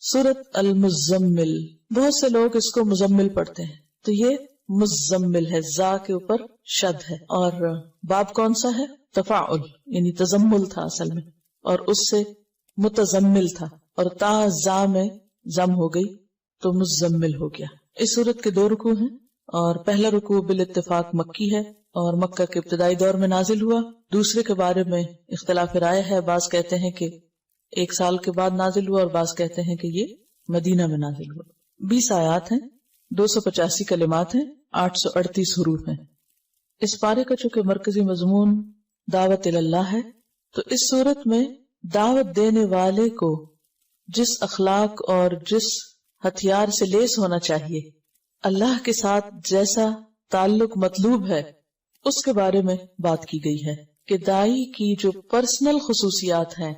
سورت المزمل، بہت سے لوگ اس کو مزمل پڑھتے ہیں، تو یہ مزمل ہے، زا کے اوپر شد ہے، اور باب کون سا ہے؟ تفاعل، یعنی تزمل تھا اصل میں، اور اس سے متزمل تھا، اور تا زا میں زم ہو گئی تو مزمل ہو گیا۔ اس سورت کے 2 رکوع ہیں، اور پہلا رکوع بالاتفاق مکی ہے اور مکہ کے ابتدائی دور میں نازل ہوا۔ دوسرے کے بارے میں اختلاف رائے ہے، بعض کہتے ہیں کہ 1 سال کے بعد نازل ہوا، اور بعض کہتے ہیں کہ یہ مدینہ میں نازل ہوا۔ 20 آیات ہیں، 285 کلمات ہیں، 838 حروف ہیں۔ اس پارے کا چونکہ مرکزی مضمون دعوت اللہ ہے، تو اس صورت میں دعوت دینے والے کو جس اخلاق اور جس ہتھیار سے لیس ہونا چاہیے، اللہ کے ساتھ جیسا تعلق مطلوب ہے، اس کے بارے میں بات کی گئی ہے کہ داعی کی جو پرسنل خصوصیات ہیں،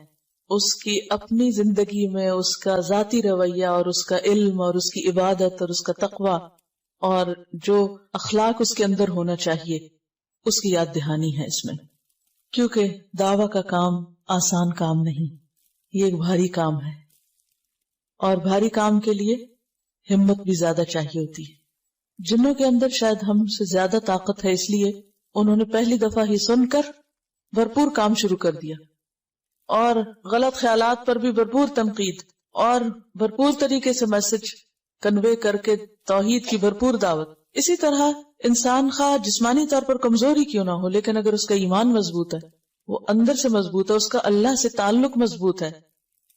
اس کی اپنی زندگی میں اس کا ذاتی رویہ اور اس کا علم اور اس کی عبادت اور اس کا تقوی اور جو اخلاق اس کے اندر ہونا چاہیے، اس کی یاد دہانی ہے اس میں، کیونکہ دعویٰ کا کام آسان کام نہیں، یہ ایک بھاری کام ہے، اور بھاری کام کے لیے ہمت بھی زیادہ چاہیے ہوتی ہے۔ جنوں کے اندر شاید ہم سے زیادہ طاقت ہے، اس لیے انہوں نے پہلی دفعہ ہی سن کر بھرپور کام شروع کر دیا، اور غلط خیالات پر بھی بھرپور تنقید، اور بھرپور طریقے سے میسج کنوے کر کے توحید کی بھرپور دعوت۔ اسی طرح انسان خواہ جسمانی طور پر کمزوری کیوں نہ ہو، لیکن اگر اس کا ایمان مضبوط ہے، وہ اندر سے مضبوط ہے، اس کا اللہ سے تعلق مضبوط ہے،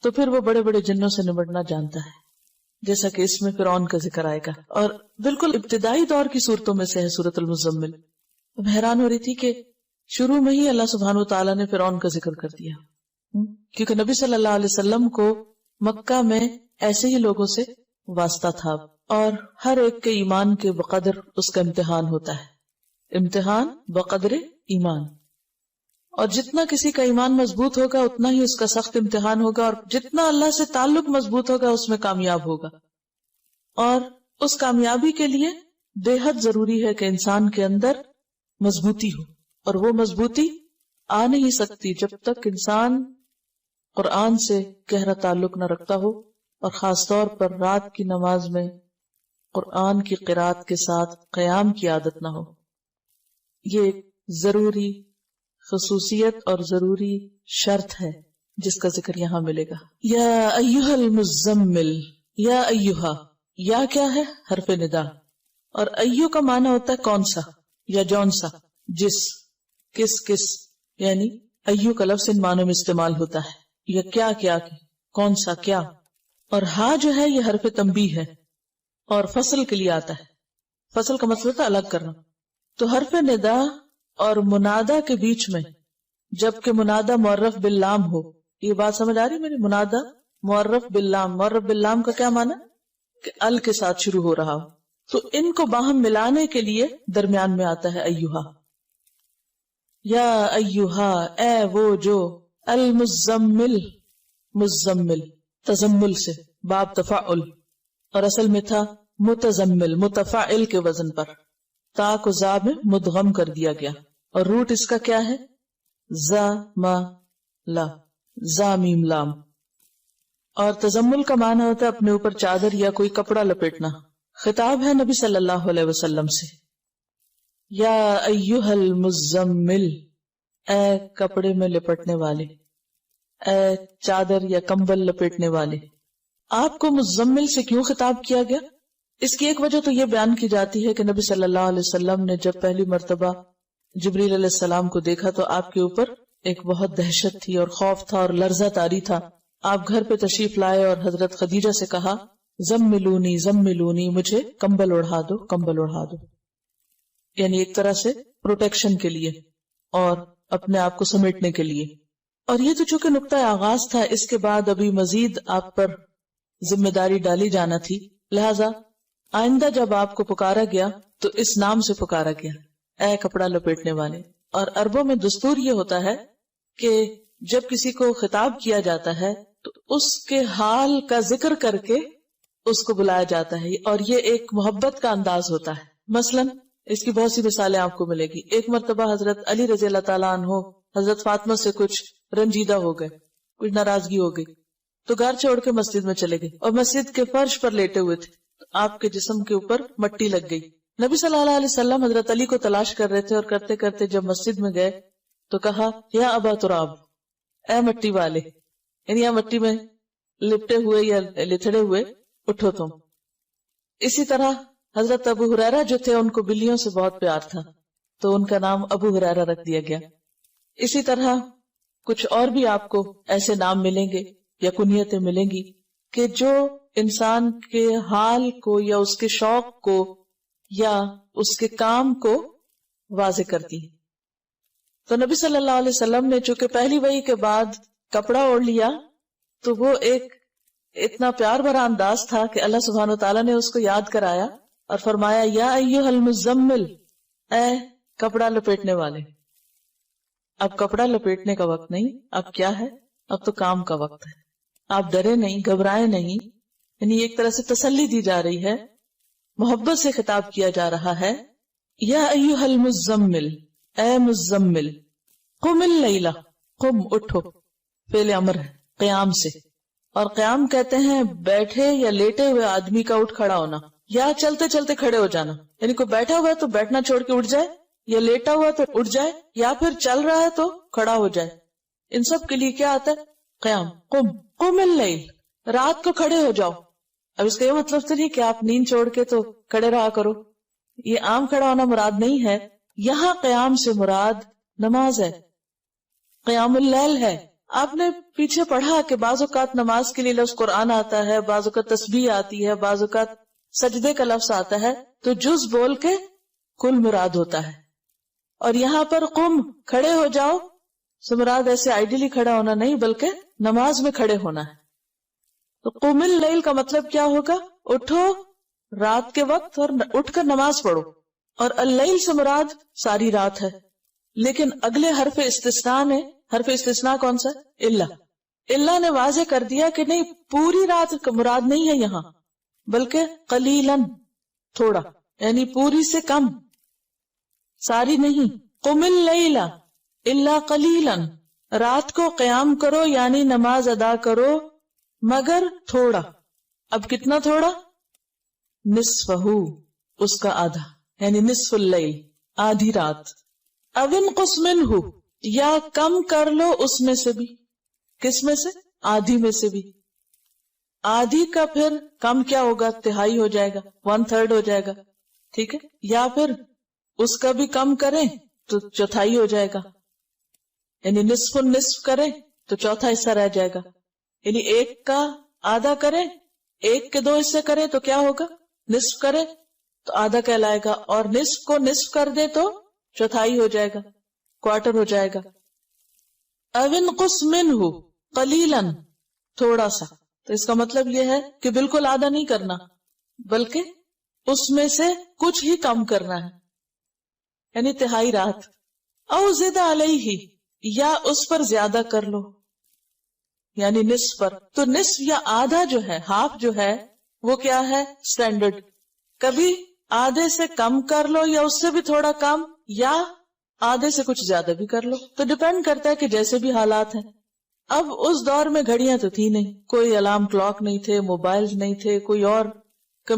تو پھر وہ بڑے بڑے جنوں سے نمٹنا جانتا ہے، جیسا کہ اس میں فرعون کا ذکر آئے گا، اور بالکل ابتدائی دور کی صورتوں میں سے ہے سورۃ المزمل۔ اب حیران ہو رہی تھی کہ شروع میں ہی اللہ سبحانہ وتعالیٰ نے فرعون کا ذکر کر دیا، کیونکہ نبی صلی اللہ علیہ وسلم کو مکہ میں ایسے ہی لوگوں سے واسطہ تھا، اور ہر ایک کے ایمان کے بقدر اس کا امتحان ہوتا ہے، امتحان بقدر ایمان، اور جتنا کسی کا ایمان مضبوط ہوگا اتنا ہی اس کا سخت امتحان ہوگا، اور جتنا اللہ سے تعلق مضبوط ہوگا اس میں کامیاب ہوگا۔ اور اس کامیابی کے لیے بے حد ضروری ہے کہ انسان کے اندر مضبوطی ہو، اور وہ مضبوطی آ نہیں سکتی جب تک انسان قرآن سے گہرا تعلق نہ رکھتا ہو، اور خاص طور پر رات کی نماز میں قرآن کی قرات کے ساتھ قیام کی عادت نہ ہو۔ یہ ایک ضروری خصوصیت اور ضروری شرط ہے جس کا ذکر یہاں ملے گا۔ یا ایھا المزمل، یا ایھا، یا کیا ہے؟ حرف ندا، اور ایو کا معنی ہوتا ہے کون سا یا جون سا، جس، کس، یعنی ایو کا لفظ ان معنوں میں استعمال ہوتا ہے، یا کیا، کون سا کیا، اور ہا جو ہے یہ حرف تنبیہ ہے اور فصل کے لیے آتا ہے۔ فصل کا مطلب ہوتا ہے الگ کرنا، تو حرف ندا اور منادا کے بیچ میں جبکہ منادا معرف باللام ہو، یہ بات سمجھ آ رہی میری؟ منادا معرف باللام، معرف باللام کا کیا معنی؟ کہ ال کے ساتھ شروع ہو رہا ہو، تو ان کو باہم ملانے کے لیے درمیان میں آتا ہے ایھا۔ یا ایھا، اے وہ جو، المزمل، مزمل تزمل سے، باب تفاعل، اور اصل میں تھا متزمل، متفاعل کے وزن پر، تا کو زا میں مدغم کر دیا گیا، اور روٹ اس کا کیا ہے؟ زا ما لا، زا میم لام، اور تزمل کا معنی ہوتا ہے اپنے اوپر چادر یا کوئی کپڑا لپیٹنا۔ خطاب ہے نبی صلی اللہ علیہ وسلم سے، یا ایھا المزمل، اے کپڑے میں لپٹنے والے، اے چادر یا کمبل لپیٹنے والے۔ آپ کو مزمل سے کیوں خطاب کیا گیا؟ اس کی ایک وجہ تو یہ بیان کی جاتی ہے کہ نبی صلی اللہ علیہ وسلم نے جب پہلی مرتبہ جبریل علیہ السلام کو دیکھا تو آپ کے اوپر ایک بہت دہشت تھی اور خوف تھا اور لرزہ طاری تھا۔ آپ گھر پہ تشریف لائے اور حضرت خدیجہ سے کہا، زملونی زملونی، مجھے کمبل اڑھا دو، کمبل اڑھا دو، یعنی ایک طرح سے پروٹیکشن کے لیے اور اپنے آپ کو سمیٹنے کے لیے۔ اور یہ تو چونکہ نقطہ آغاز تھا، اس کے بعد ابھی مزید آپ پر ذمہ داری ڈالی جانا تھی، لہذا آئندہ جب آپ کو پکارا گیا تو اس نام سے پکارا گیا، اے کپڑا لپیٹنے والے۔ اور عربوں میں دستور یہ ہوتا ہے کہ جب کسی کو خطاب کیا جاتا ہے تو اس کے حال کا ذکر کر کے اس کو بلایا جاتا ہے، اور یہ ایک محبت کا انداز ہوتا ہے۔ مثلا اس کی بہت سی مثالیں آپ کو ملے گی۔ ایک مرتبہ حضرت علی رضی اللہ تعالیٰ عنہ حضرت فاطمہ سے کچھ رنجیدہ ہو گئے، کچھ ناراضگی ہو گئی، تو گھر چھوڑ کے مسجد میں چلے گئے اور مسجد کے فرش پر لیٹے ہوئے تھے، آپ کے جسم کے اوپر مٹی لگ گئی. نبی صلی اللہ علیہ وسلم حضرت علی کو تلاش کر رہے تھے اور کرتے کرتے جب مسجد میں گئے تو کہا یا ابا تراب، اے مٹی والے، یعنی یا مٹی میں لپٹے ہوئے یا لتڑے ہوئے اٹھو تم. اسی طرح حضرت ابو ہریرہ جو تھے ان کو بلیوں سے بہت پیار تھا تو ان کا نام ابو ہریرہ رکھ دیا گیا. اسی طرح کچھ اور بھی آپ کو ایسے نام ملیں گے یا کنیتیں ملیں گی کہ جو انسان کے حال کو یا اس کے شوق کو یا اس کے کام کو واضح کرتی ہے. تو نبی صلی اللہ علیہ وسلم نے چونکہ پہلی وحی کے بعد کپڑا اوڑھ لیا تو وہ ایک اتنا پیار بھرا انداز تھا کہ اللہ سبحانہ وتعالیٰ نے اس کو یاد کرایا اور فرمایا یا ایھا المزمل، اے کپڑا لپیٹنے والے. اب کپڑا لپیٹنے کا وقت نہیں، اب کیا ہے؟ اب تو کام کا وقت ہے. آپ ڈرے نہیں، گھبرائے نہیں، یعنی ایک طرح سے تسلی دی جا رہی ہے، محبت سے خطاب کیا جا رہا ہے. یا ایھا المزمل، اے مزمل، قم اللیلہ، قم اٹھو، فعل امر ہے قیام سے، اور قیام کہتے ہیں بیٹھے یا لیٹے ہوئے آدمی کا اٹھ کھڑا ہونا یا چلتے چلتے کھڑے ہو جانا. یعنی کوئی بیٹھا ہوا ہے تو بیٹھنا چھوڑ کے اٹھ جائے، یا لیٹا ہوا تو اٹھ جائے، یا پھر چل رہا ہے تو کھڑا ہو جائے. ان سب کے لیے کیا آتا ہے؟ قیام. قم اللیل، رات کو کھڑے ہو جاؤ. اب اس کا یہ مطلب تو نہیں کہ آپ نیند چھوڑ کے تو کھڑے رہا کرو، یہ عام کھڑا ہونا مراد نہیں ہے. یہاں قیام سے مراد نماز ہے، قیام اللیل ہے. آپ نے پیچھے پڑھا کہ بعض اوقات نماز کے لیے لفظ قرآن آتا ہے، بعض اوقات تسبیح آتی ہے، بعض اوقات سجدے کا لفظ آتا ہے، تو جز بول کے کل مراد ہوتا ہے. اور یہاں پر قم، کھڑے ہو جاؤ سے مراد ایسے آئیڈیلی کھڑا ہونا نہیں بلکہ نماز میں کھڑے ہونا ہے. تو قم اللیل کا مطلب کیا ہوگا؟ اٹھو رات کے وقت اور اٹھ کر نماز پڑھو. اور اللیل سے مراد ساری رات ہے. لیکن اگلے حرف استثناء نے، حرف استثناء کون سا؟ اللہ نے واضح کر دیا کہ نہیں، پوری رات کا مراد نہیں ہے یہاں، بلکہ قلیلاً، تھوڑا، یعنی پوری سے کم، ساری نہیں. قم اللیل الا قلیلاً، رات کو قیام کرو یعنی نماز ادا کرو مگر تھوڑا. اب کتنا تھوڑا؟ نصفہ، اس کا آدھا، یعنی نصف اللیل، آدھی رات. او انقص منہ، یا کم کر لو اس میں سے بھی. کس میں سے؟ آدھی میں سے بھی. آدھی کا پھر کم کیا ہوگا؟ تہائی ہو جائے گا، 1/3 ہو جائے گا، ٹھیک ہے. یا پھر اس کا بھی کم کریں تو چوتھائی ہو جائے گا، یعنی نصف النصف کریں تو چوتھا حصہ رہ جائے گا. یعنی ایک کا آدھا کریں، ایک کے 2 حصے کریں تو کیا ہوگا؟ نصف کریں تو آدھا کہلائے گا، اور نصف کو نصف کر دے تو چوتھائی ہو جائے گا، کوارٹر ہو جائے گا. او انقص منہ قلیلاً، تھوڑا سا. تو اس کا مطلب یہ ہے کہ بالکل آدھا نہیں کرنا بلکہ اس میں سے کچھ ہی کم کرنا ہے، یعنی تہائی رات. او زد علیہ، یا اس پر زیادہ کر لو، یعنی نصف پر. تو نصف یا آدھا جو ہے، ہاف جو ہے، وہ کیا ہے؟ سٹینڈرڈ. کبھی آدھے سے کم کر لو یا اس سے بھی تھوڑا کم، یا آدھے سے کچھ زیادہ بھی کر لو. تو ڈیپینڈ کرتا ہے کہ جیسے بھی حالات ہیں. اب اس دور میں گھڑیاں تو تھی نہیں، کوئی الارم کلاک نہیں تھے، موبائل نہیں تھے، کوئی اور